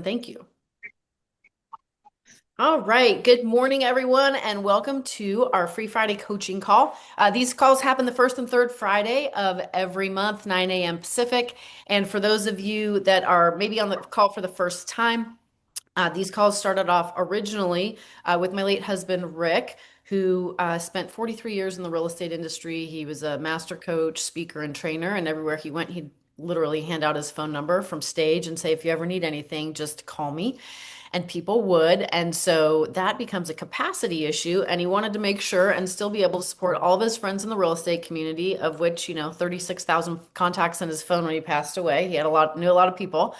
Thank you. All right. Good morning, everyone, and welcome to our Free Friday coaching call. These calls happen the first and third Friday of every month, 9 a.m. Pacific. And for those of you that are maybe on the call for the first time, these calls started off originally with my late husband, Rick, who spent 43 years in the real estate industry. He was a master coach, speaker, and trainer, and everywhere he went, he'd literally hand out his phone number from stage and say, if you ever need anything, just call me. And people would. And so that becomes a capacity issue. And he wanted to make sure and still be able to support all of his friends in the real estate community, of which, 36,000 contacts in his phone when he passed away. He had knew a lot of people.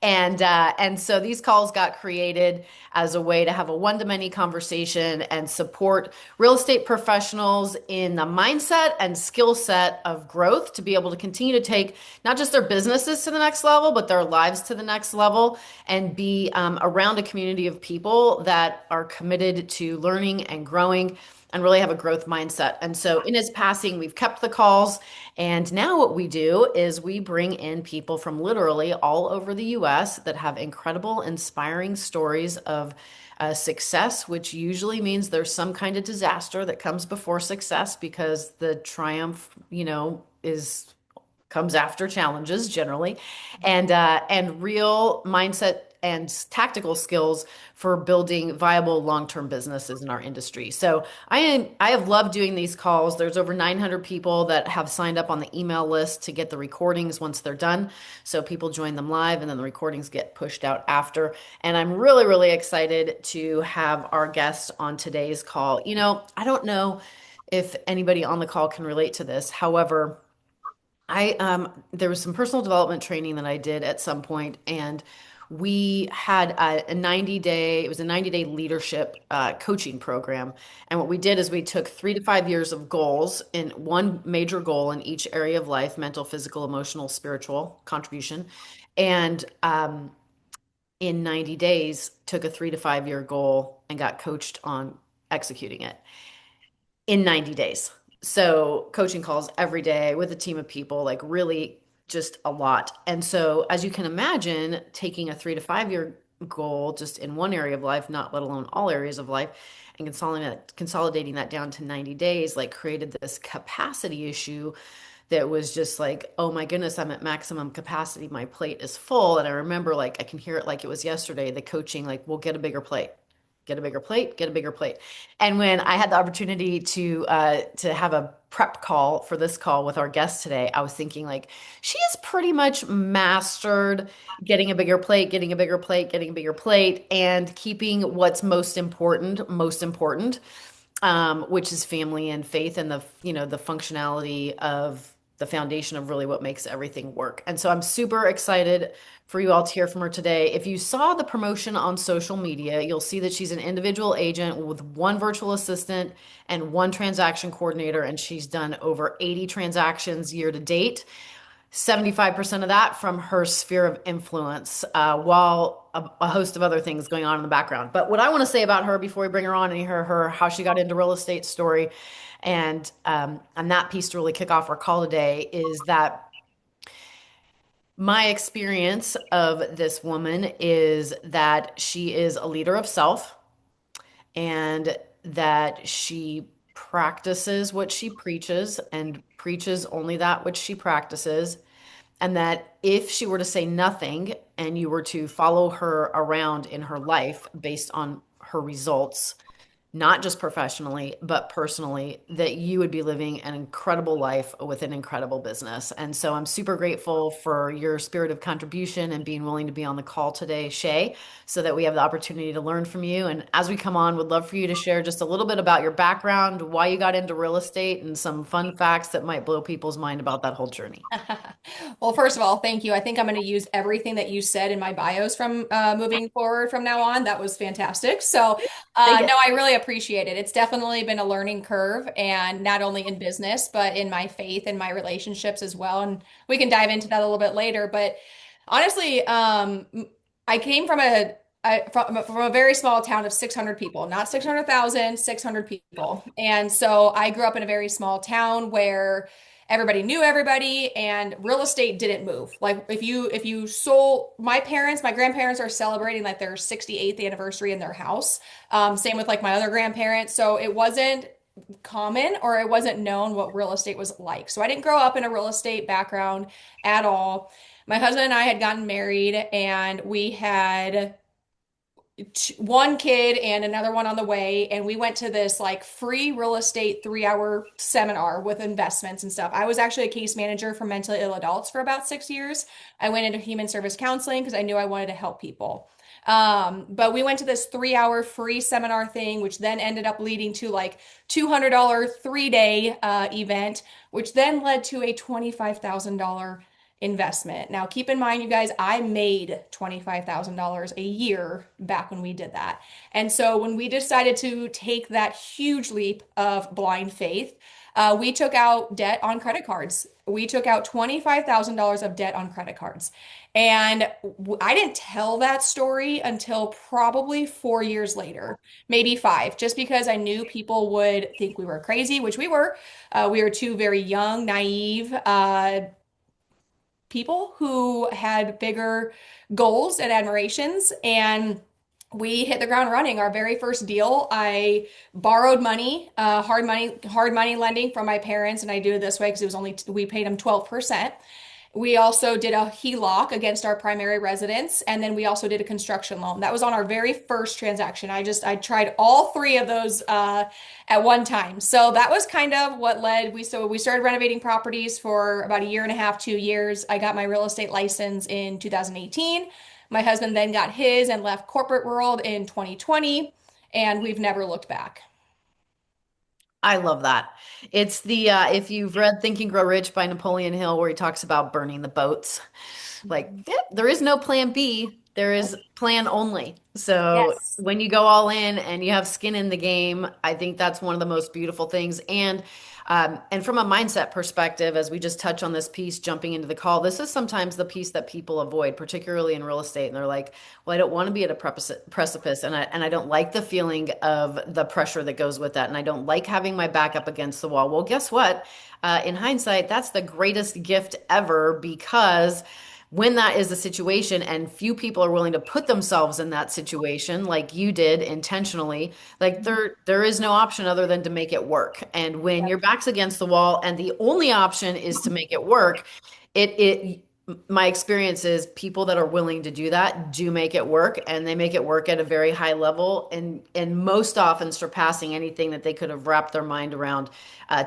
And so these calls got created as a way to have a one-to-many conversation and support real estate professionals in the mindset and skill set of growth to be able to continue to take not just their businesses to the next level, but their lives to the next level and be around a community of people that are committed to learning and growing and really have a growth mindset. And so in his passing, we've kept the calls. And now what we do is we bring in people from literally all over the US that have incredible, inspiring stories of success, which usually means there's some kind of disaster that comes before success because the triumph, is comes after challenges generally, and real mindset and tactical skills for building viable long-term businesses in our industry. So I have loved doing these calls. There's over 900 people that have signed up on the email list to get the recordings once they're done. So people join them live and then the recordings get pushed out after. And I'm really, really excited to have our guest on today's call. I don't know if anybody on the call can relate to this. However, there was some personal development training that I did at some point, and we had a 90-day, it was a 90-day leadership coaching program. And what we did is we took 3 to 5 years of goals in one major goal in each area of life: mental, physical, emotional, spiritual contribution. And in 90 days, took a 3 to 5 year goal and got coached on executing it in 90 days. So coaching calls every day with a team of people, like really just a lot. And so as you can imagine, taking a 3 to 5 year goal just in one area of life, not let alone all areas of life, and consolidating that down to 90 days, like created this capacity issue that was just like, oh my goodness, I'm at maximum capacity. My plate is full. And I remember, like, I can hear it like it was yesterday, the coaching, like, we'll get a bigger plate, get a bigger plate, get a bigger plate. And when I had the opportunity to have a prep call for this call with our guest today, I was thinking, like, she has pretty much mastered getting a bigger plate, getting a bigger plate, getting a bigger plate, and keeping what's most important, which is family and faith and the functionality of the foundation of really what makes everything work. And so I'm super excited for you all to hear from her today. If you saw the promotion on social media, you'll see that she's an individual agent with one virtual assistant and one transaction coordinator, and she's done over 80 transactions year to date. 75% of that from her sphere of influence, while a host of other things going on in the background. But what I want to say about her before we bring her on and hear her how she got into real estate story, and that piece to really kick off our call today, is that my experience of this woman is that she is a leader of self, and that she practices what she preaches and preaches only that which she practices, and that if she were to say nothing and you were to follow her around in her life based on her results, not just professionally, but personally, that you would be living an incredible life with an incredible business. And so I'm super grateful for your spirit of contribution and being willing to be on the call today, Shae, so that we have the opportunity to learn from you. And as we come on, would love for you to share just a little bit about your background, why you got into real estate, and some fun facts that might blow people's mind about that whole journey. Well, first of all, thank you. I think I'm going to use everything that you said in my bios from moving forward from now on. That was fantastic. So, Take no, it. I really appreciate it. It's definitely been a learning curve, and not only in business, but in my faith and my relationships as well. And we can dive into that a little bit later. But honestly, I came from a very small town of 600 people, not 600,000, 600 people. And so I grew up in a very small town where everybody knew everybody, and real estate didn't move. Like if you sold, my grandparents are celebrating like their 68th anniversary in their house. Same with like my other grandparents. So it wasn't common or it wasn't known what real estate was like. So I didn't grow up in a real estate background at all. My husband and I had gotten married and we had one kid and another one on the way, and we went to this like free real estate 3 hour seminar with investments and stuff. I was actually a case manager for mentally ill adults for about 6 years. I went into human service counseling because I knew I wanted to help people. But we went to this 3 hour free seminar thing, which then ended up leading to like $200 3 day event, which then led to a $25,000 investment. Now, keep in mind, you guys, I made $25,000 a year back when we did that. And so when we decided to take that huge leap of blind faith, we took out debt on credit cards. We took out $25,000 of debt on credit cards. And I didn't tell that story until probably 4 years later, maybe five, just because I knew people would think we were crazy, which we were. We were two very young, naive, people who had bigger goals and admirations, and we hit the ground running. Our very first deal, I borrowed money, hard money lending from my parents, and I do it this way because it was only we paid them 12%. We also did a HELOC against our primary residence, and then we also did a construction loan. That was on our very first transaction. I tried all three of those at one time. So that was kind of what led. We started renovating properties for about a year and a half, 2 years. I got my real estate license in 2018. My husband then got his and left corporate world in 2020, and we've never looked back. I love that. It's the if you've read Think and Grow Rich by Napoleon Hill, where he talks about burning the boats. Like, Mhm. yeah, there is no plan B. There is plan only. So Yes. when you go all in and you have skin in the game, I think that's one of the most beautiful things. And from a mindset perspective, as we just touch on this piece, jumping into the call, this is sometimes the piece that people avoid, particularly in real estate. And they're like, "Well, I don't want to be at a precipice, and I don't like the feeling of the pressure that goes with that, and I don't like having my back up against the wall." Well, guess what? In hindsight, that's the greatest gift ever because when that is the situation and few people are willing to put themselves in that situation like you did intentionally, like Mhm. there is no option other than to make it work. And when Yep. your back's against the wall and the only option is to make it work, it my experience is people that are willing to do that do make it work, and they make it work at a very high level, and most often surpassing anything that they could have wrapped their mind around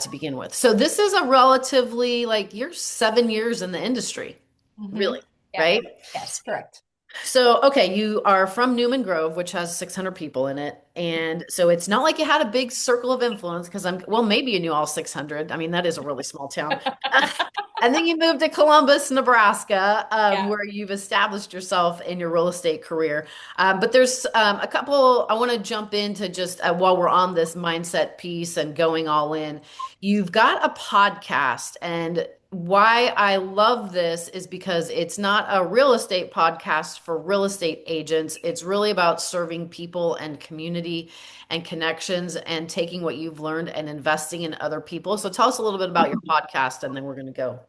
to begin with. So this is a relatively, like, you're 7 years in the industry. Hmm. Really, Yep. right? Yes, correct. So, okay, you are from Newman Grove, which has 600 people in it. And so it's not like you had a big circle of influence because well, maybe you knew all 600. I mean, that is a really small town. And then you moved to Columbus, Nebraska, Yeah. where you've established yourself in your real estate career. But there's a couple I want to jump into just while we're on this mindset piece and going all in. You've got a podcast, and why I love this is because it's not a real estate podcast for real estate agents. It's really about serving people and community and connections and taking what you've learned and investing in other people. So tell us a little bit about your podcast, and then we're going to go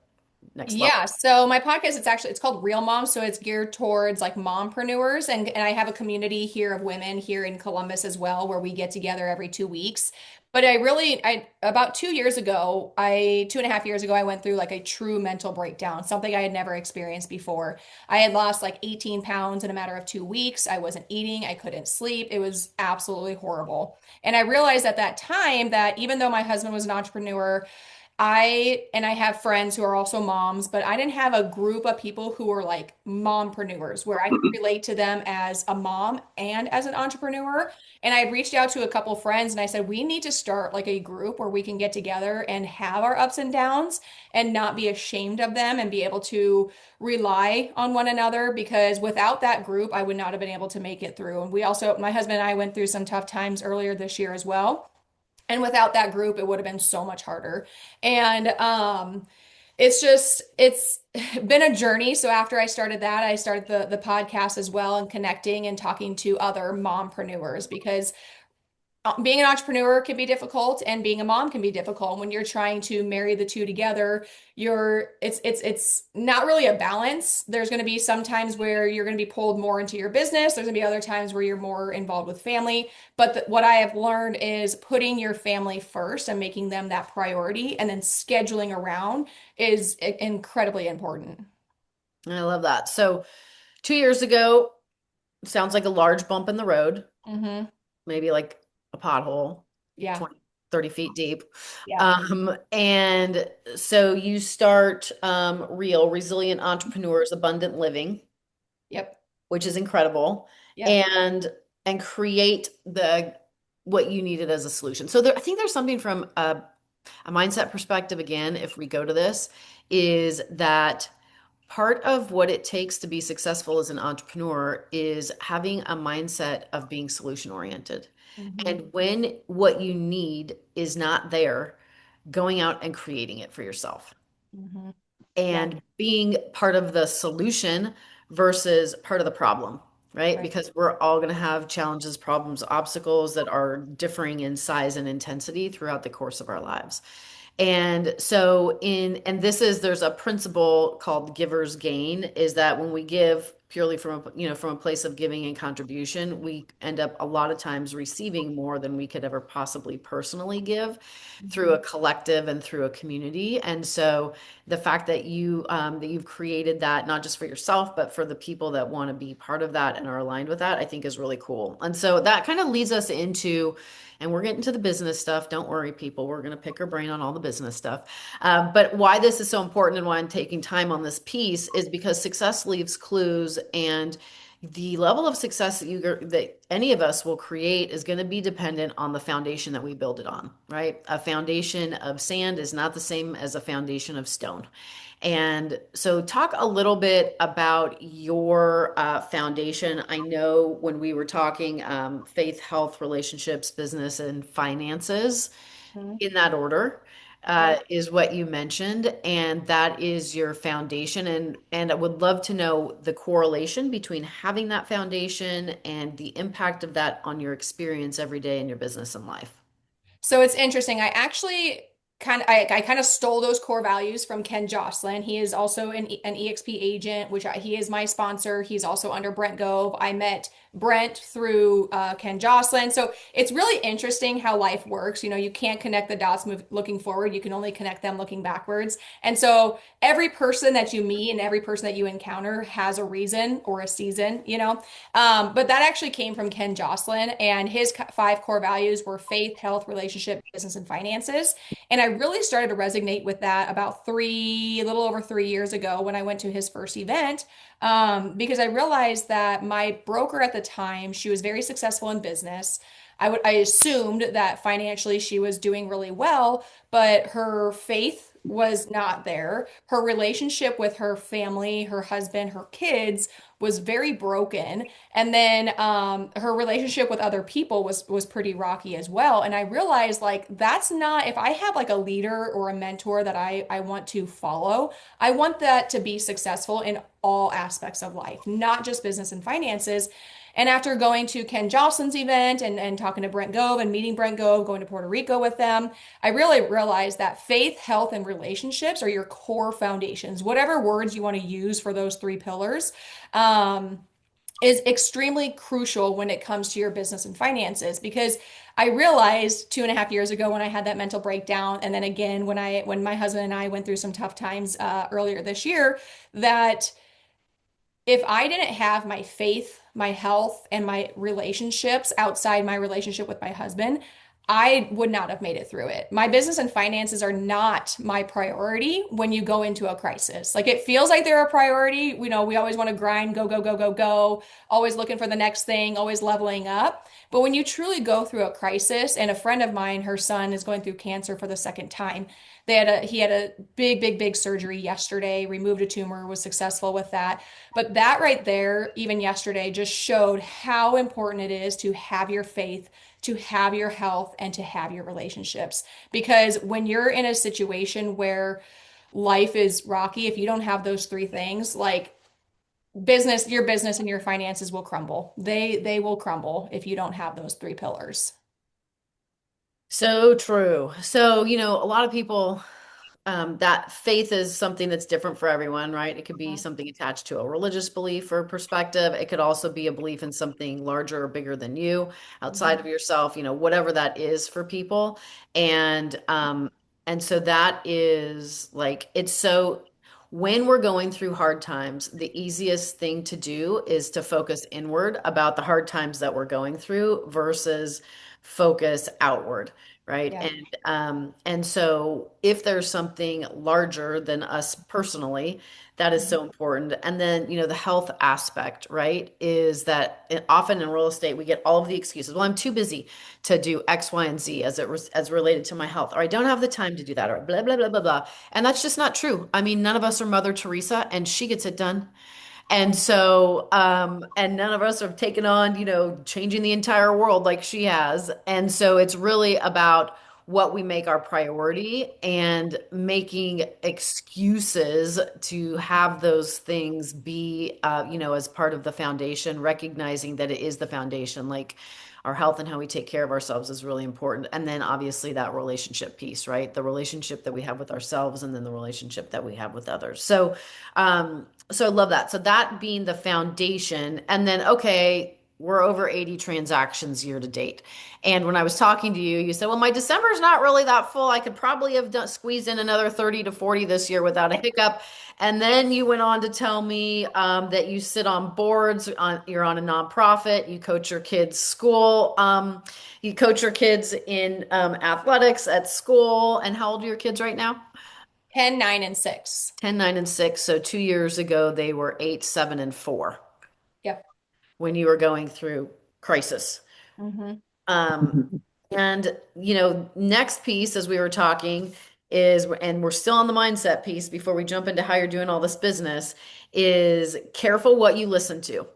next level. Yeah, so my podcast, it's called Real Mom, so it's geared towards like mompreneurs, and I have a community here of women here in Columbus as well where we get together every 2 weeks. But I about 2 years ago, 2.5 years ago, I went through like a true mental breakdown, something I had never experienced before. I had lost like 18 pounds in a matter of 2 weeks. I wasn't eating, I couldn't sleep. It was absolutely horrible. And I realized at that time that even though my husband was an entrepreneur, I have friends who are also moms, but I didn't have a group of people who were like mompreneurs where I could relate to them as a mom and as an entrepreneur. And I reached out to a couple friends and I said, we need to start like a group where we can get together and have our ups and downs and not be ashamed of them and be able to rely on one another because without that group, I would not have been able to make it through. And my husband and I went through some tough times earlier this year as well. And without that group, it would have been so much harder. And it's been a journey. So after I started that, I started the podcast as well and connecting and talking to other mompreneurs because being an entrepreneur can be difficult and being a mom can be difficult. And when you're trying to marry the two together, it's not really a balance. There's going to be some times where you're going to be pulled more into your business. There's going to be other times where you're more involved with family. But what I have learned is putting your family first and making them that priority and then scheduling around is incredibly important. I love that. So 2 years ago, sounds like a large bump in the road, Hmm. maybe like a pothole, Yeah. 20, 30 feet deep. Yeah. And so you start Real Resilient Entrepreneurs Abundant Living, Yep. which is incredible, Yep. and create the what you needed as a solution. So there, I think there's something from a mindset perspective, again, if we go to this, is that part of what it takes to be successful as an entrepreneur is having a mindset of being solution oriented. Hmm. And when what you need is not there, going out and creating it for yourself Hmm. Yeah. and being part of the solution versus part of the problem, right? Right. Because we're all going to have challenges, problems, obstacles that are differing in size and intensity throughout the course of our lives. And so and this is, there's a principle called giver's gain, is that when we give purely from from a place of giving and contribution, we end up a lot of times receiving more than we could ever possibly personally give through Mhm. a collective and through a community. And so the fact that you've created that not just for yourself, but for the people that want to be part of that and are aligned with that, I think is really cool. And so that kind of leads us into, and we're getting to the business stuff. Don't worry, people. We're going to pick our brain on all the business stuff. But why this is so important and why I'm taking time on this piece is because success leaves clues, and the level of success that any of us will create is going to be dependent on the foundation that we build it on, right? A foundation of sand is not the same as a foundation of stone. And so, talk a little bit about your foundation. I know when we were talking faith, health, relationships, business, and finances, Mhm. in that order, Yep. is what you mentioned, and that is your foundation. And I would love to know the correlation between having that foundation and the impact of that on your experience every day in your business and life. So it's interesting. I actually I kind of stole those core values from Ken Joslin. He is also an EXP agent, he is my sponsor. He's also under Brent Gove. I met Brent through Ken Joslin. So it's really interesting how life works. You know, you can't connect the dots looking forward. You can only connect them looking backwards. And so every person that you meet and every person that you encounter has a reason or a season, you know. But that actually came from Ken Joslin, and his five core values were faith, health, relationship, business, and finances. And I really started to resonate with that about a little over 3 years ago when I went to his first event, because I realized that my broker at the time, she was very successful in business. I assumed that financially she was doing really well, but her faith was not there. Her relationship with her family, her husband, her kids was very broken. And then her relationship with other people was pretty rocky as well. And I realized like that's not, if I have like a leader or a mentor that I want to follow, I want that to be successful in all aspects of life, not just business and finances. And after going to Ken Joslin's event and talking to Brent Gove and meeting Brent Gove, going to Puerto Rico with them, I really realized that faith, health, and relationships are your core foundations. Whatever words you want to use for those three pillars, um, is extremely crucial when it comes to your business and finances, because I realized 2.5 years ago when I had that mental breakdown, and then again when my husband and I went through some tough times earlier this year, that if I didn't have my faith, my health, and my relationships outside my relationship with my husband, I would not have made it through it. My business and finances are not my priority when you go into a crisis. Like it feels like they're a priority. You know, we always want to grind, go, go, go, go, go, always looking for the next thing, always leveling up. But when you truly go through a crisis, and a friend of mine, her son is going through cancer for the second time. He had a big, big, big surgery yesterday, removed a tumor, was successful with that. But that right there, even yesterday, just showed how important it is to have your faith, to have your health, and to have your relationships. Because when you're in a situation where life is rocky, if you don't have those three things, like your business and your finances will crumble. They will crumble if you don't have those three pillars. So true. So, a lot of people, that faith is something that's different for everyone, right? It could be something attached to a religious belief or perspective. It could also be a belief in something larger or bigger than you, outside Mhm. of yourself, whatever that is for people. And so that is like it's so when we're going through hard times, the easiest thing to do is to focus inward about the hard times that we're going through versus focus outward, right? Yeah. And so if there's something larger than us personally, that is Mhm. so important. And then, the health aspect, right, is that often in real estate we get all of the excuses. Well, I'm too busy to do X, Y, and Z as related to my health, or I don't have the time to do that, or blah blah blah blah blah. And that's just not true. I mean, none of us are Mother Teresa, and she gets it done. And so, and none of us have taken on, changing the entire world like she has. And so it's really about what we make our priority and making excuses to have those things be, as part of the foundation, recognizing that it is the foundation. Like our health and how we take care of ourselves is really important. And then obviously that relationship piece, right? The relationship that we have with ourselves and then the relationship that we have with others. So I love that. So that being the foundation, and then okay, we're over 80 transactions year to date. And when I was talking to you, you said, "Well, my December's not really that full. I could probably have squeezed in another 30 to 40 this year without a hiccup." And then you went on to tell me that you sit on boards, you're on a nonprofit, you coach your kids' school, you coach your kids in athletics at school. And how old are your kids right now? 10, 9, and 6. 10, 9, and 6. So 2 years ago, they were 8, 7, and 4 Yep. when you were going through crisis. Hmm. Um, and, next piece, as we were talking, and we're still on the mindset piece before we jump into how you're doing all this business, is careful what you listen to.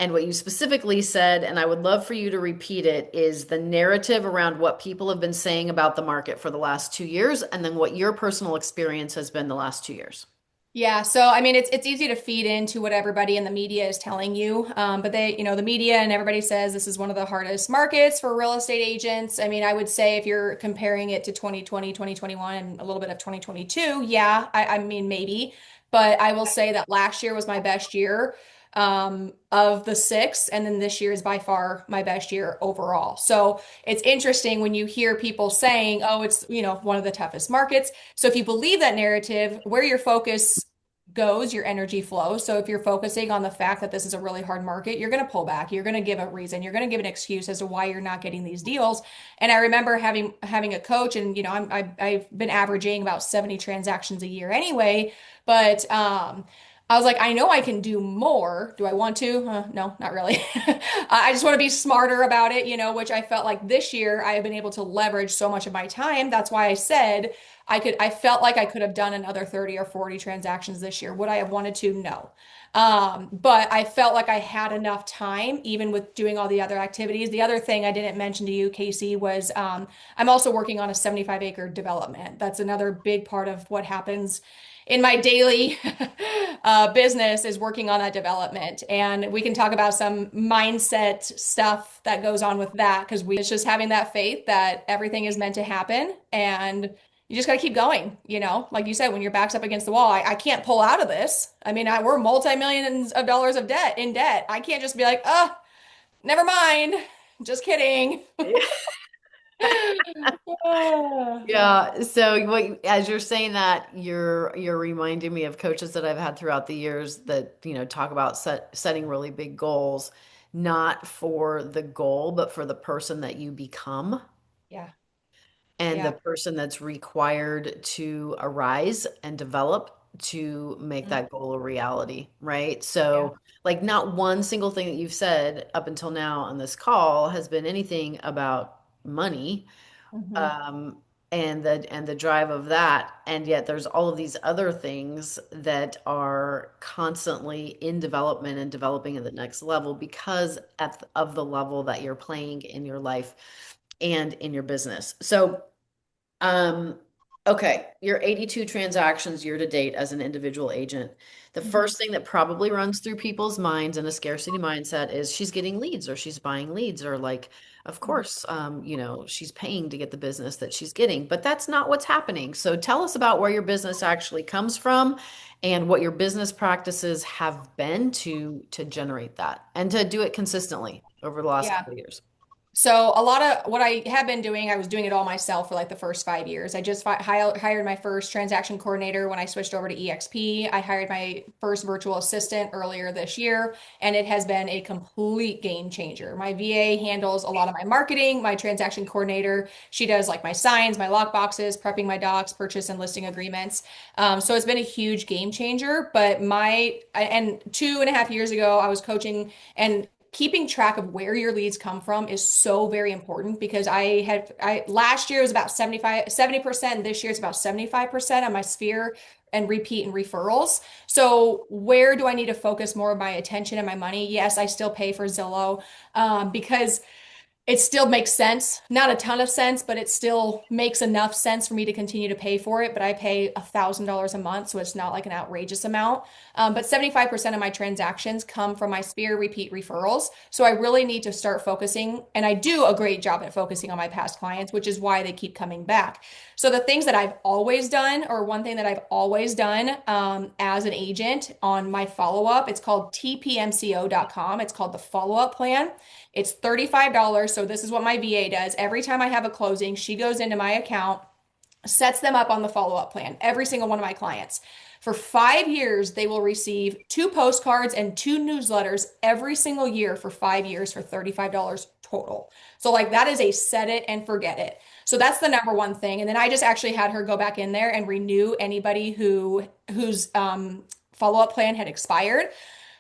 And what you specifically said, and I would love for you to repeat it, is the narrative around what people have been saying about the market for the last 2 years, and then what your personal experience has been the last 2 years. Yeah, so I mean, it's easy to feed into what everybody in the media is telling you, but the media and everybody says this is one of the hardest markets for real estate agents. I mean, I would say if you're comparing it to 2020, 2021, and a little bit of 2022, yeah, I mean maybe, but I will say that last year was my best year of the six, and then this year is by far my best year overall. So it's interesting when you hear people saying, "Oh, it's one of the toughest markets." So if you believe that narrative, where your focus goes, your energy flows. So if you're focusing on the fact that this is a really hard market, you're going to pull back. You're going to give a reason. You're going to give an excuse as to why you're not getting these deals. And I remember having a coach, and I've been averaging about 70 transactions a year anyway. But I was like, I know I can do more. Do I want to? No, not really. I just want to be smarter about it, which I felt like this year I have been able to leverage so much of my time. That's why I said I felt like I could have done another 30 or 40 transactions this year. Would I have wanted to? No. But I felt like I had enough time, even with doing all the other activities. The other thing I didn't mention to you, Casey, was I'm also working on a 75-acre development. That's another big part of what happens in my daily business is working on that development. And we can talk about some mindset stuff that goes on with that because it's just having that faith that everything is meant to happen. And you just got to keep going, like you said, when your back's up against the wall, I can't pull out of this. I mean, we're multi-millions of dollars of debt. I can't just be like, oh, never mind. Just kidding. Yeah. So as you're saying that, you're reminding me of coaches that I've had throughout the years that, talk about setting really big goals, not for the goal, but for the person that you become Yeah. and the Yeah. person that's required to arise and develop to make Mhm. that goal a reality, right? Yeah. So, like, not one single thing that you've said up until now on this call has been anything about money, Hmm. um, and the drive of that, and yet there's all of these other things that are constantly in development and developing at the next level because of the level that you're playing in your life and in your business. So, um, Okay, your 82 transactions year to date as an individual agent. The Mhm. first thing that probably runs through people's minds in a scarcity mindset is she's getting leads or she's buying leads or like, of course, she's paying to get the business that she's getting. But that's not what's happening. So tell us about where your business actually comes from and what your business practices have been to generate that and to do it consistently over the last Yeah. couple of years. So a lot of what I have been doing, I was doing it all myself for like the first 5 years. I just hired my first transaction coordinator when I switched over to EXP. I hired my first virtual assistant earlier this year, and it has been a complete game changer. My VA handles a lot of my marketing. My transaction coordinator, she does like my signs, my lock boxes, prepping my docs, purchase and listing agreements. So it's been a huge game changer. But and 2.5 years ago, I was coaching and keeping track of where your leads come from is so very important because I last year was about 70%, and this year it's about 75% on my sphere and repeat and referrals. So where do I need to focus more of my attention and my money? Yes, I still pay for Zillow, because it still makes sense. Not a ton of sense, but it still makes enough sense for me to continue to pay for it. But I pay $1,000 a month, so it's not like an outrageous amount. But 75% of my transactions come from my Sphere repeat referrals. So I really need to start focusing, and I do a great job at focusing on my past clients, which is why they keep coming back. So the things that I've always done, or one thing that I've always done as an agent on my follow-up, it's called tpmco.com. It's called the follow-up plan. It's $35. So this is what my VA does. Every time I have a closing, she goes into my account, sets them up on the follow-up plan, every single one of my clients. For 5 years, they will receive two postcards and two newsletters every single year for 5 years for $35 total. So, like, that is a set it and forget it. So that's the number one thing. And then I just actually had her go back in there and renew anybody whose follow-up plan had expired.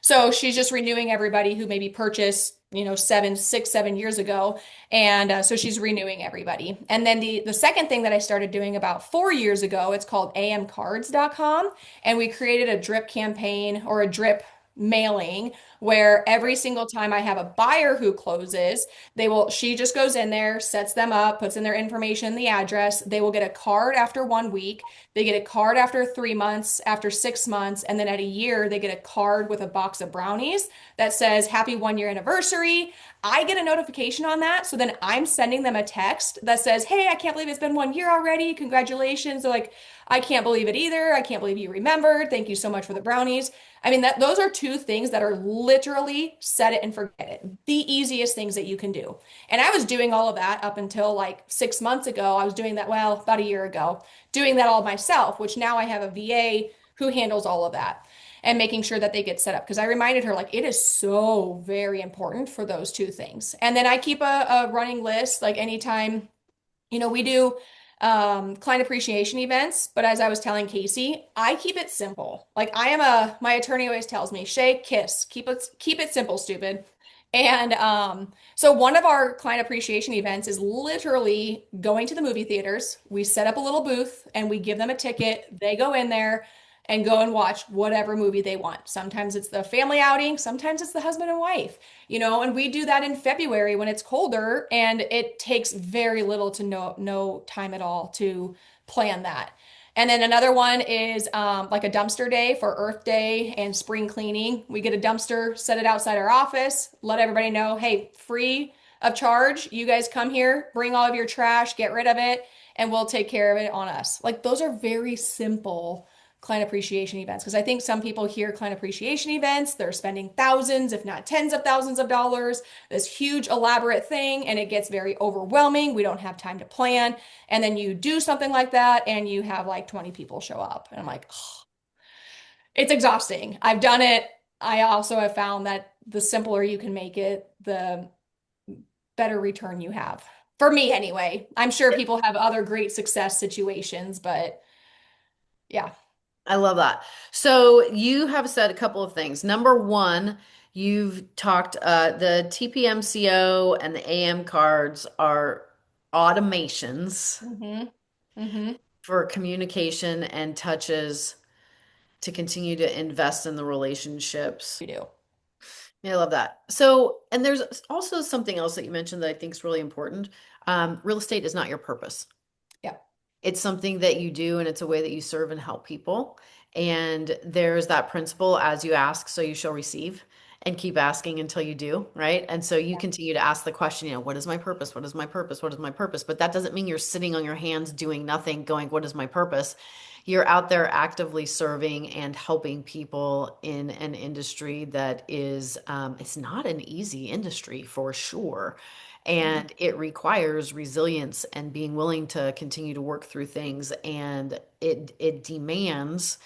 So she's just renewing everybody who maybe purchased, 7 years ago. And so she's renewing everybody. And then the second thing that I started doing about 4 years ago, it's called amcards.com. And we created a drip campaign or a drip mailing where every single time I have a buyer who closes, she just goes in there, sets them up, puts in their information, the address. They will get a card after 1 week. They get a card after 3 months, after 6 months, and then at a year, they get a card with a box of brownies that says happy 1 year anniversary. I get a notification on that. So then I'm sending them a text that says, hey, I can't believe it's been 1 year already. Congratulations. They're like, I can't believe it either. I can't believe you remembered. Thank you so much for the brownies. I mean, those are two things that are literally set it and forget it. The easiest things that you can do. And I was doing all of that up until like 6 months ago. I was doing that, well, about a year ago, doing that all myself, which now I have a VA who handles all of that and making sure that they get set up. Because I reminded her, like, it is so very important for those two things. And then I keep a running list, like anytime, we do client appreciation events, but as I was telling Casey, I keep it simple. Like my attorney always tells me, Shae, kiss, keep it simple, stupid. And so one of our client appreciation events is literally going to the movie theaters. We set up a little booth and we give them a ticket. They go in there and go and watch whatever movie they want. Sometimes it's the family outing, sometimes it's the husband and wife, and we do that in February when it's colder and it takes very little to no time at all to plan that. And then another one is like a dumpster day for Earth Day and spring cleaning. We get a dumpster, set it outside our office, let everybody know, hey, free of charge. You guys come here, bring all of your trash, get rid of it, and we'll take care of it on us. Like those are very simple client appreciation events because I think some people hear client appreciation events, they're spending thousands, if not tens of thousands of dollars, this huge elaborate thing, and it gets very overwhelming. We don't have time to plan. And then you do something like that and you have like 20 people show up. And I'm like, oh, it's exhausting. I've done it. I also have found that the simpler you can make it, the better return you have. For me, anyway. I'm sure people have other great success situations, but yeah. I love that. So you have said a couple of things. Number one, you've talked the TPMCO and the AM cards are automations hmm hmm for communication and touches to continue to invest in the relationships. You do. Yeah, I love that. So, and there's also something else that you mentioned that I think is really important. Real estate is not your purpose. Yeah. It's something that you do, and it's a way that you serve and help people. And there's that principle, as you ask, so you shall receive, and keep asking until you do, right? And so you continue to ask the question, what is my purpose? What is my purpose? What is my purpose? But that doesn't mean you're sitting on your hands doing nothing, going, what is my purpose? You're out there actively serving and helping people in an industry that is, it's not an easy industry for sure. And it requires resilience and being willing to continue to work through things. And it demands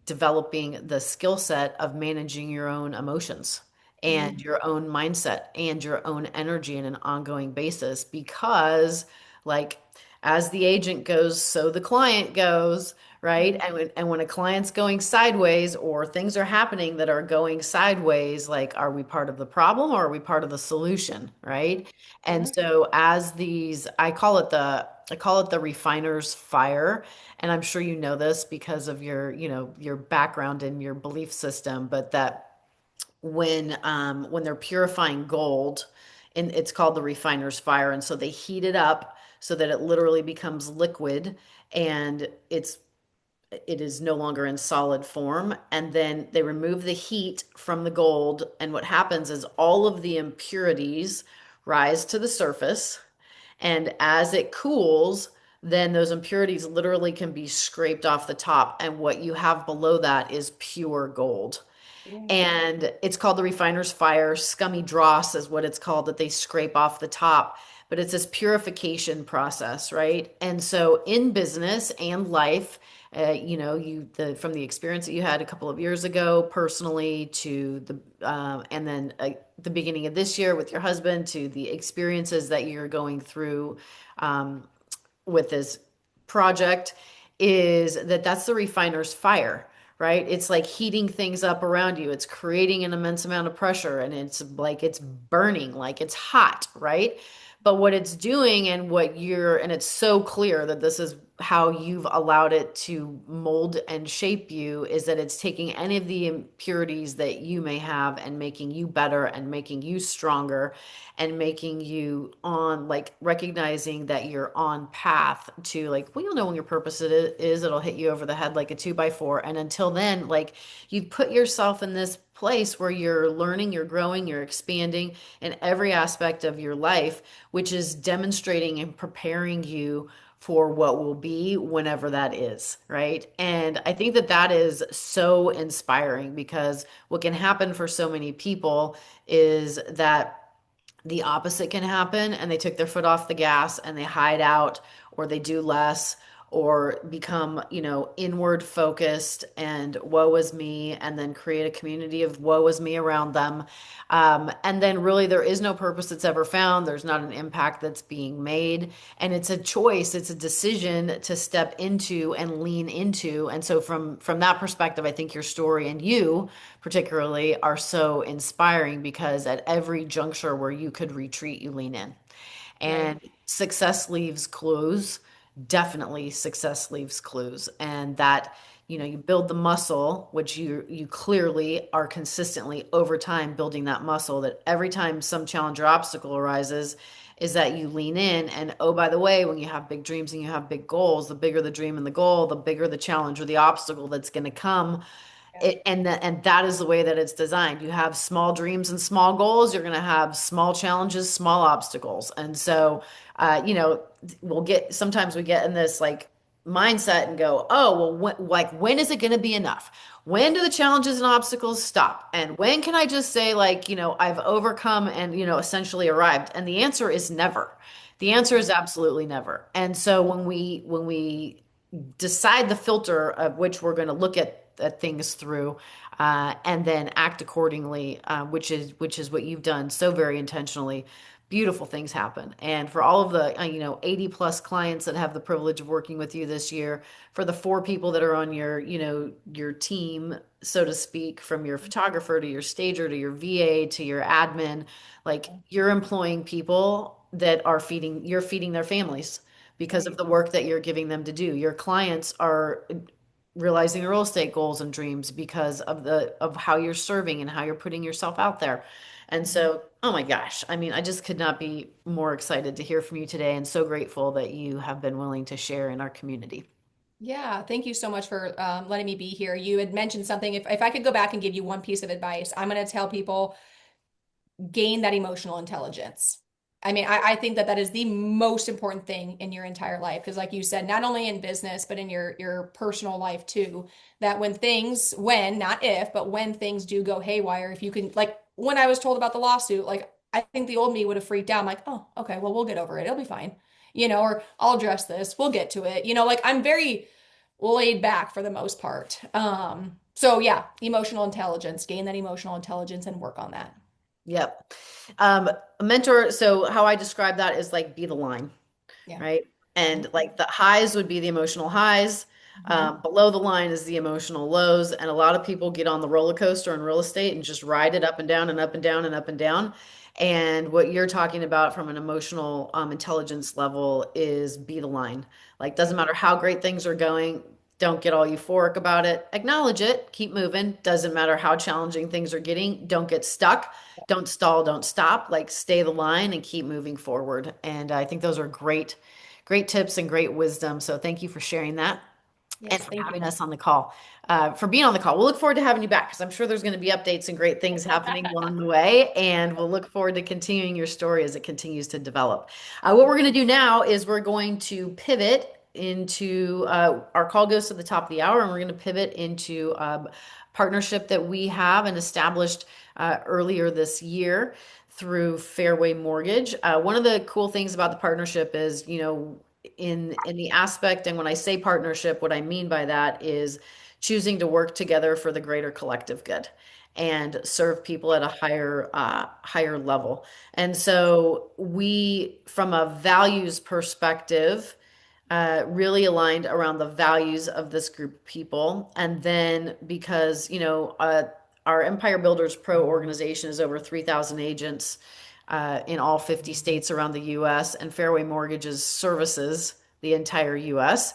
developing the skill set of managing your own emotions and Mhm. your own mindset and your own energy in an ongoing basis because like as the agent goes so the client goes, right? And when a client's going sideways or things are happening that are going sideways, like are we part of the problem or are we part of the solution, right? And Sure. so as these I call it the refiner's fire, and I'm sure you know this because of your background and your belief system, but that when they're purifying gold, and it's called the refiner's fire, and so they heat it up so that it literally becomes liquid, and it is no longer in solid form, and then they remove the heat from the gold, and what happens is all of the impurities rise to the surface, and as it cools, then those impurities literally can be scraped off the top. And what you have below that is pure gold. Yeah. And it's called the refiner's fire. Scummy dross is what it's called that they scrape off the top. But it's this purification process, right? And so in business and life, from the experience that you had a couple of years ago, personally, to and then the beginning of this year with your husband, to the experiences that you're going through um, with this project, is that that's the refiner's fire, right? It's like heating things up around you. It's creating an immense amount of pressure and it's like it's burning, like it's hot, right? But what it's doing and it's so clear that this is how you've allowed it to mold and shape you, is that it's taking any of the impurities that you may have and making you better and making you stronger and making you on, like, recognizing that you're on path to, like, well, you'll know when your purpose is, it'll hit you over the head like a 2x4. And until then, like, you've put yourself in this place where you're learning, you're growing, you're expanding in every aspect of your life, which is demonstrating and preparing you for what will be whenever that is, right? And I think that that is so inspiring because what can happen for so many people is that the opposite can happen and they took their foot off the gas and they hide out or they do less or become, inward focused and woe is me, and then create a community of woe is me around them. And then really there is no purpose that's ever found. There's not an impact that's being made. And it's a choice, it's a decision to step into and lean into. And so from that perspective, I think your story and you particularly are so inspiring because at every juncture where you could retreat, you lean in. Right. And success leaves clues. Definitely success leaves clues. And that, you build the muscle, which you clearly are consistently over time building that muscle, that every time some challenge or obstacle arises, is that you lean in. And oh, by the way, when you have big dreams and you have big goals, the bigger the dream and the goal, the bigger the challenge or the obstacle that's going to come. Yeah. And that is the way that it's designed. You have small dreams and small goals. You're going to have small challenges, small obstacles. And so, sometimes we get in this like mindset and go, oh, well, when is it going to be enough? When do the challenges and obstacles stop? And when can I just say, like, I've overcome and, essentially arrived? And the answer is never. The answer is absolutely never. And so when we decide the filter of which we're going to look at things through, and then act accordingly, which is what you've done so very intentionally. Beautiful things happen. And for all of the 80 plus clients that have the privilege of working with you this year, for the 4 people that are on your team, so to speak, from your photographer to your stager to your VA to your admin, like you're employing people that you're feeding their families because of Right. the work that you're giving them to do. Your clients are realizing the real estate goals and dreams because of how you're serving and how you're putting yourself out there. And so, oh my gosh, I mean, I just could not be more excited to hear from you today and so grateful that you have been willing to share in our community. Yeah, thank you so much for letting me be here. You had mentioned something. If I could go back and give you one piece of advice, I'm going to tell people gain that emotional intelligence. I mean, I think that that is the most important thing in your entire life because, like you said, not only in business but in your personal life too. That when not if, but when things do go haywire, if you can, like when I was told about the lawsuit, like I think the old me would have freaked out. I'm like, oh, okay, well we'll get over it. It'll be fine, or I'll address this. We'll get to it. Like I'm very laid back for the most part. So yeah, emotional intelligence, gain that emotional intelligence and work on that. Yep. A mentor, so how I describe that is like be the line, Yeah. right? And Mhm. like the highs would be the emotional highs. Mhm. Below the line is the emotional lows. And a lot of people get on the roller coaster in real estate and just ride it up and down and up and down and up and down. And what you're talking about from an emotional intelligence level is be the line. Like, Yeah. doesn't matter how great things are going, don't get all euphoric about it. Acknowledge it, keep moving. Doesn't matter how challenging things are getting, don't get stuck, don't stall, don't stop. Like, stay the line and keep moving forward. And I think those are great tips and great wisdom. So thank you for sharing that and Yes, for thank having you. us on the call, for being on the call. We'll look forward to having you back because I'm sure there's going to be updates and great things happening along the way. And we'll look forward to continuing your story as it continues to develop. What we're going to do now is we're going to pivot into our call goes to the top of the hour, and we're going to pivot into partnership that we have and established earlier this year through Fairway Mortgage. One of the cool things about the partnership is, in the aspect, and when I say partnership, what I mean by that is choosing to work together for the greater collective good and serve people at a higher level. And so we, from a values perspective, really aligned around the values of this group of people. And then because, our Empire Builders Pro organization is over 3,000 agents in all 50 states around the US, and Fairway Mortgages services the entire US.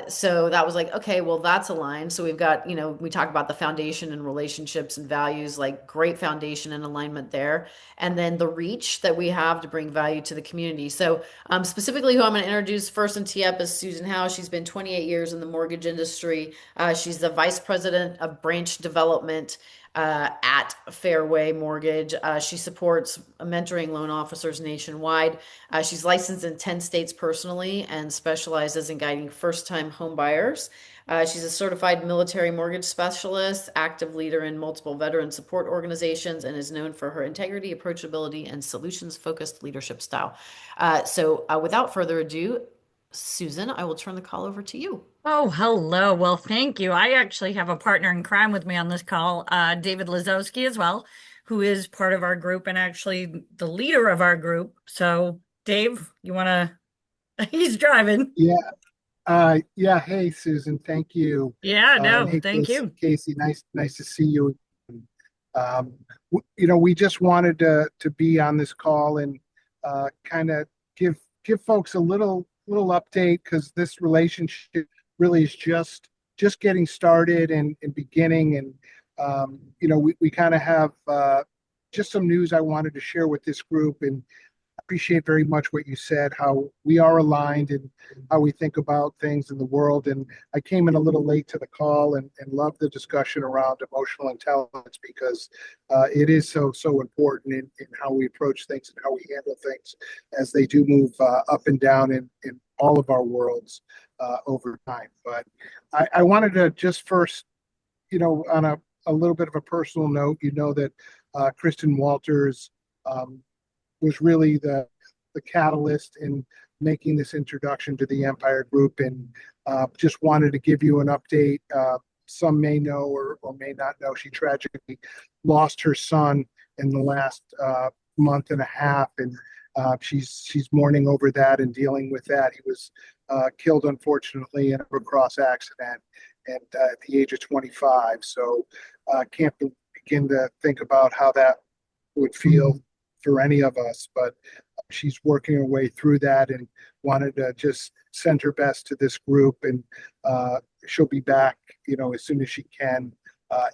So that was like, okay, well, that's aligned. So we've got, we talk about the foundation and relationships and values, like great foundation and alignment there. And then the reach that we have to bring value to the community. So specifically, who I'm going to introduce first and tee up is Susan Howe. She's been 28 years in the mortgage industry. She's the vice president of branch development at Fairway Mortgage. She supports mentoring loan officers nationwide. She's licensed in 10 states personally and specializes in guiding first-time home buyers. She's a certified military mortgage specialist, active leader in multiple veteran support organizations, and is known for her integrity, approachability, and solutions-focused leadership style. So, without further ado, Susan, I will turn the call over to you. Oh, hello. Well, thank you. I actually have a partner in crime with me on this call, David Lazowski as well, who is part of our group and actually the leader of our group. So, Dave, you want to, he's driving. Yeah, yeah. Hey, Susan, thank you. Yeah, And no, hey, thank you. Casey, nice to see you. We just wanted to be on this call and kind of give folks a little update because this relationship really is just getting started and beginning. And we kind of have just some news I wanted to share with this group and appreciate very much what you said, how we are aligned and how we think about things in the world. And I came in a little late to the call and love the discussion around emotional intelligence because it is so important in how we approach things and how we handle things as they do move up and down in all of our worlds over time. But I wanted to just first, on a little bit of a personal note, that Kristen Walters was really the catalyst in making this introduction to the Empire Group, and just wanted to give you an update. Some may know or may not know she tragically lost her son in the last month and a half, and she's mourning over that and dealing with that. He was killed unfortunately in a road accident, and at the age of 25. So can't begin to think about how that would feel for any of us, but she's working her way through that and wanted to just send her best to this group and she'll be back, as soon as she can,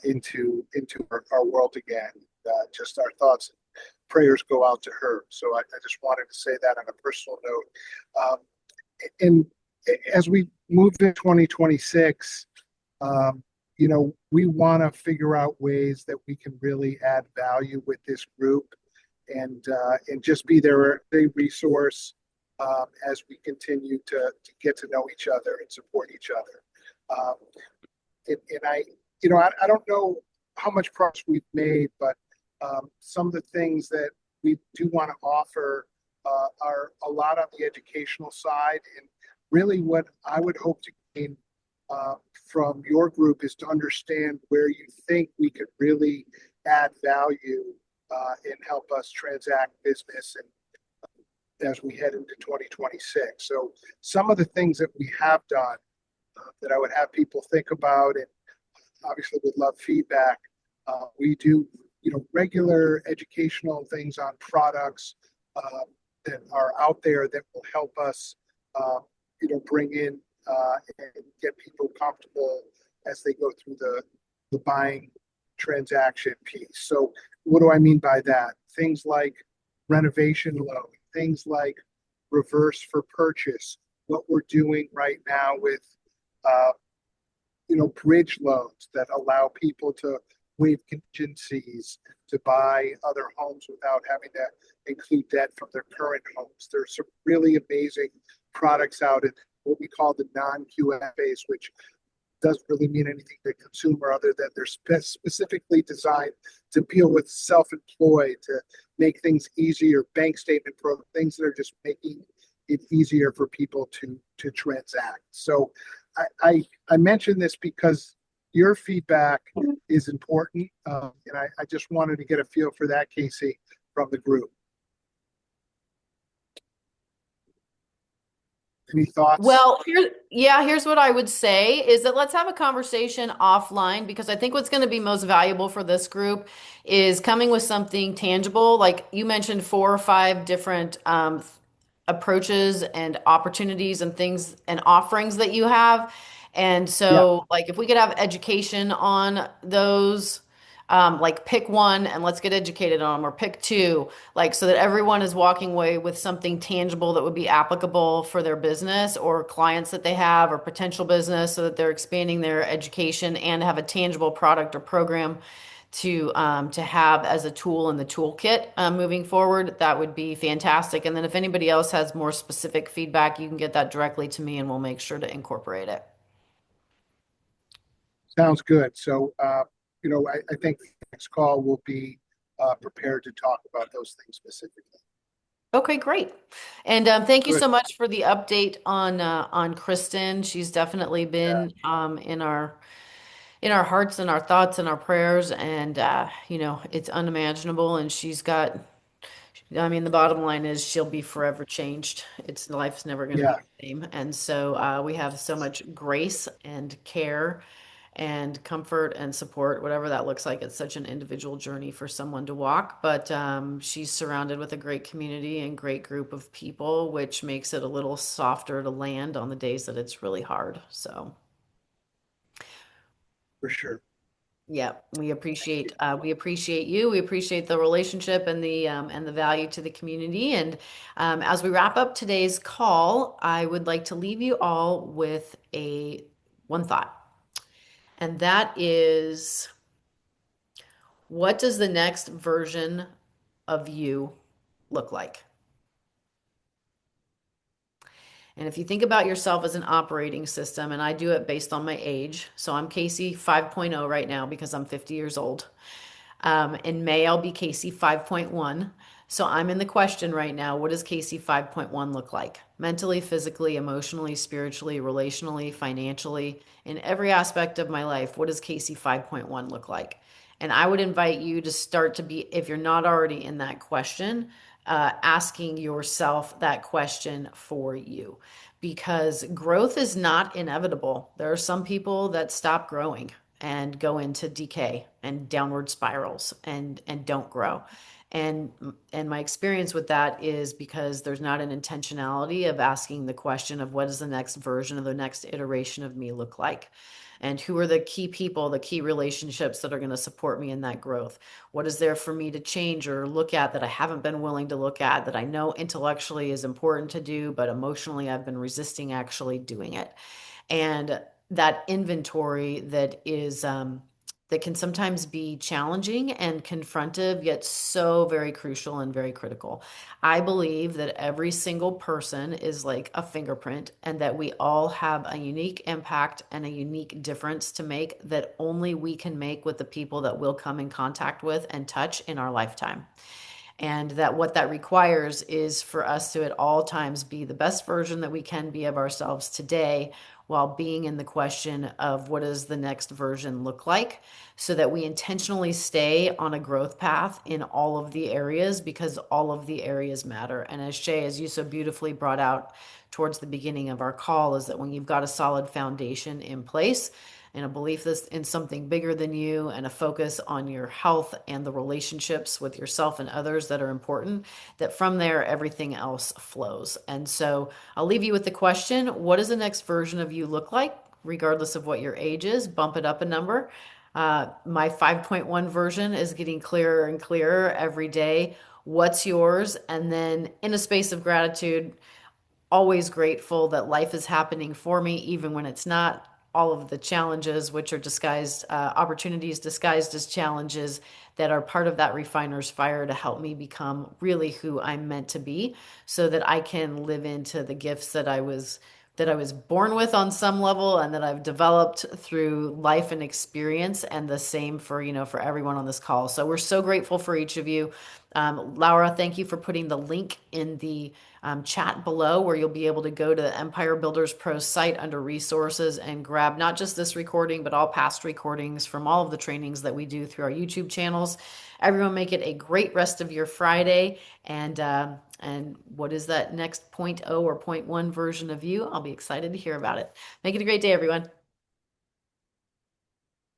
into our world again. Just our thoughts and prayers go out to her. So I just wanted to say that on a personal note. And as we move to 2026, we want to figure out ways that we can really add value with this group, and just be there a resource, as we continue to get to know each other and support each other. Um, and I don't know how much progress we've made, but some of the things that we do want to offer are a lot on the educational side. And really, what I would hope to gain uh, from your group is to understand where you think we could really add value and help us transact business and as we head into 2026. So some of the things that we have done that I would have people think about, and obviously would love feedback. We do, regular educational things on products that are out there that will help us, bring in and get people comfortable as they go through the buying transaction piece. So what do I mean by that? Things like renovation loan, things like reverse for purchase, what we're doing right now with uh, bridge loans that allow people to waive contingencies to buy other homes without having to include debt from their current homes. There's some really amazing products out in what we call the non-QFAs, which doesn't really mean anything to the consumer other than they're specifically designed to deal with self-employed, to make things easier, bank statement programs, things that are just making it easier for people to transact. So I mention this because your feedback is important, and I just wanted to get a feel for that, Casey, from the group. Any thoughts? Well, here's what I would say is that let's have a conversation offline, because I think what's going to be most valuable for this group is coming with something tangible. Like you mentioned, 4 or 5 different approaches and opportunities and things and offerings that you have. And Yeah, so, like, if we could have education on those, like pick one and let's get educated on them, or pick two, like so that everyone is walking away with something tangible that would be applicable for their business or clients that they have or potential business, so that they're expanding their education and have a tangible product or program to have as a tool in the toolkit moving forward. That would be fantastic. And then if anybody else has more specific feedback, you can get that directly to me and we'll make sure to incorporate it. sounds good. So, I think the next call will be prepared to talk about those things specifically. Okay, great. And thank you Good. so much for the update on Kristen. She's definitely Yeah. been in our hearts and our thoughts and our prayers, and it's unimaginable. And she's got, I mean, the bottom line is she'll be forever changed. It's life's never going to be Yeah, the same. And so we have so much grace and care and comfort and support, whatever that looks like. It's such an individual journey for someone to walk, but she's surrounded with a great community and great group of people, which makes it a little softer to land on the days that it's really hard. So. for sure. Yeah, we appreciate you. We appreciate the relationship and the value to the community. And as we wrap up today's call, I would like to leave you all with a one thought, and that is, what does the next version of you look like? And if you think about yourself as an operating system, and I do it based on my age, so I'm Casey 5.0 right now because I'm 50 years old. In May, I'll be Casey 5.1. So I'm in the question right now, what does Casey 5.1 look like? Mentally, physically, emotionally, spiritually, relationally, financially, in every aspect of my life, what does Casey 5.1 look like? And I would invite you to start to be, if you're not already in that question, asking yourself that question for you, because growth is not inevitable. There are some people that stop growing and go into decay and downward spirals and don't grow. And my experience with that is because there's not an intentionality of asking the question of what does the next version of the next iteration of me look like? And who are the key people, the key relationships that are going to support me in that growth? What is there for me to change or look at that I haven't been willing to look at, that I know intellectually is important to do, but emotionally I've been resisting actually doing it? And that inventory that can sometimes be challenging and confrontive, yet so very crucial and very critical. I believe that every single person is like a fingerprint, and that we all have a unique impact and a unique difference to make that only we can make with the people that we'll come in contact with and touch in our lifetime. And that what that requires is for us to at all times be the best version that we can be of ourselves today, while being in the question of what does the next version look like, so that we intentionally stay on a growth path in all of the areas, because all of the areas matter. And as Shae, as you so beautifully brought out towards the beginning of our call, is that when you've got a solid foundation in place and a belief that's in something bigger than you, and a focus on your health and the relationships with yourself and others that are important, that from there everything else flows. And so I'll leave you with the question, what does the next version of you look like, regardless of what your age is? Bump it up a number. My 5.1 version is getting clearer and clearer every day. What's yours? And then, in a space of gratitude, always grateful that life is happening for me, even when it's not. All of the challenges, which are disguised opportunities disguised as challenges, that are part of that refiner's fire to help me become really who I'm meant to be, so that I can live into the gifts that I was born with on some level, and that I've developed through life and experience, and the same for, for everyone on this call. So we're so grateful for each of you. Laura, thank you for putting the link in the chat below, where you'll be able to go to the Empire Builders Pro site under resources and grab not just this recording, but all past recordings from all of the trainings that we do through our YouTube channels. Everyone, make it a great rest of your Friday. And what is that next point 0 or point 1 version of you? I'll be excited to hear about it. Make it a great day, everyone.